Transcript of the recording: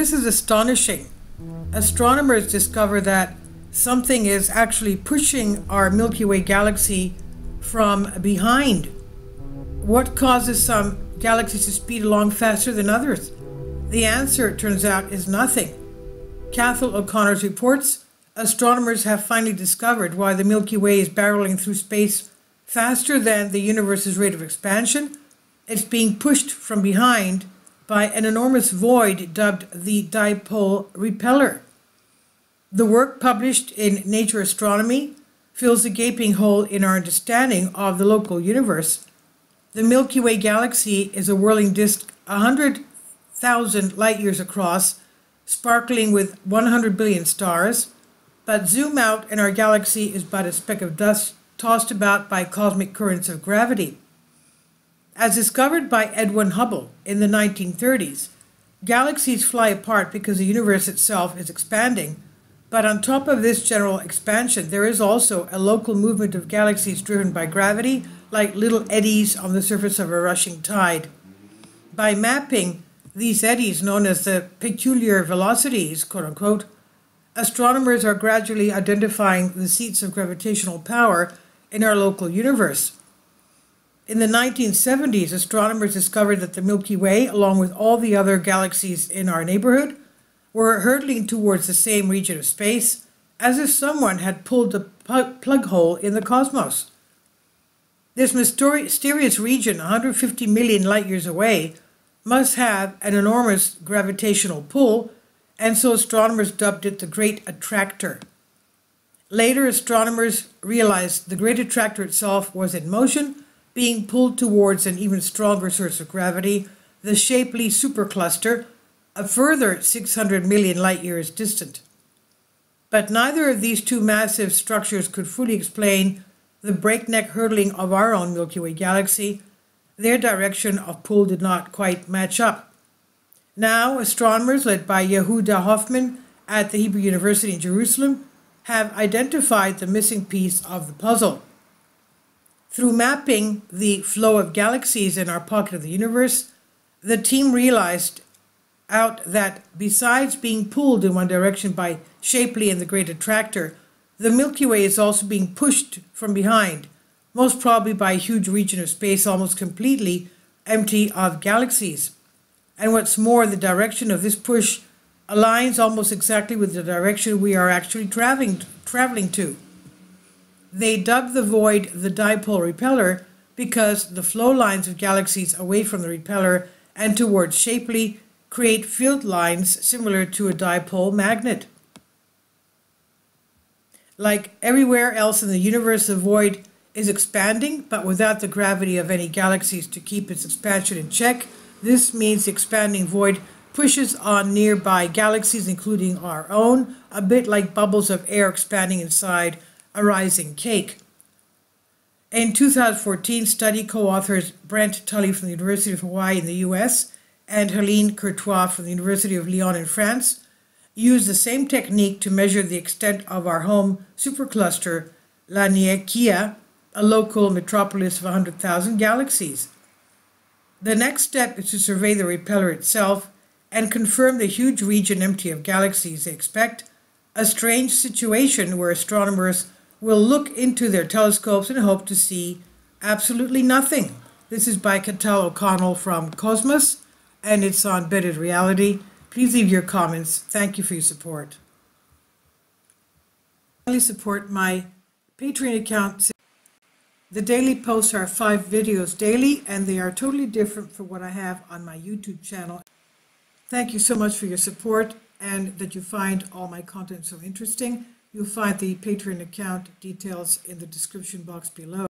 this is astonishing. Astronomers discover that something is actually pushing our Milky Way galaxy from behind. What causes some galaxies to speed along faster than others? The answer, it turns out, is nothing. Cathal O'Connor's reports, astronomers have finally discovered why the Milky Way is barreling through space faster than the universe's rate of expansion. It's being pushed from behind by an enormous void dubbed the dipole repeller. The work, published in Nature Astronomy, fills a gaping hole in our understanding of the local universe. The Milky Way galaxy is a whirling disk 100,000 light years across, sparkling with 100 billion stars. But zoom out and our galaxy is but a speck of dust tossed about by cosmic currents of gravity. As discovered by Edwin Hubble in the 1930s, galaxies fly apart because the universe itself is expanding. But on top of this general expansion, there is also a local movement of galaxies driven by gravity, like little eddies on the surface of a rushing tide. By mapping these eddies, known as the peculiar velocities, quote unquote, astronomers are gradually identifying the seats of gravitational power in our local universe. In the 1970s, astronomers discovered that the Milky Way, along with all the other galaxies in our neighborhood, were hurtling towards the same region of space, as if someone had pulled the plug hole in the cosmos. This mysterious region, 150 million light years away, must have an enormous gravitational pull, and so astronomers dubbed it the Great Attractor. Later, astronomers realized the Great Attractor itself was in motion, being pulled towards an even stronger source of gravity, the Shapley supercluster, a further 600 million light years distant. But neither of these two massive structures could fully explain the breakneck hurtling of our own Milky Way galaxy. Their direction of pull did not quite match up. Now, astronomers led by Yehuda Hoffman at the Hebrew University in Jerusalem have identified the missing piece of the puzzle. Through mapping the flow of galaxies in our pocket of the universe, the team realized out that besides being pulled in one direction by Shapley and the Great Attractor, the Milky Way is also being pushed from behind, most probably by a huge region of space almost completely empty of galaxies. And what's more, the direction of this push aligns almost exactly with the direction we are actually traveling to. They dub the void the dipole repeller because the flow lines of galaxies away from the repeller and towards Shapley create field lines similar to a dipole magnet. Like everywhere else in the universe, the void is expanding, but without the gravity of any galaxies to keep its expansion in check. This means the expanding void pushes on nearby galaxies, including our own, a bit like bubbles of air expanding inside a rising cake. In 2014, study co-authors Brent Tully from the University of Hawaii in the US and Helene Courtois from the University of Lyon in France used the same technique to measure the extent of our home supercluster, Laniakea, a local metropolis of 100,000 galaxies. The next step is to survey the repeller itself and confirm the huge region empty of galaxies they expect, a strange situation where astronomers will look into their telescopes and hope to see absolutely nothing. This is by Cathal O'Connor from Cosmos, and it's on Bedded Reality. Please leave your comments. Thank you for your support. Please support my Patreon account. The daily posts are 5 videos daily, and they are totally different from what I have on my YouTube channel. Thank you so much for your support and that you find all my content so interesting. You'll find the Patreon account details in the description box below.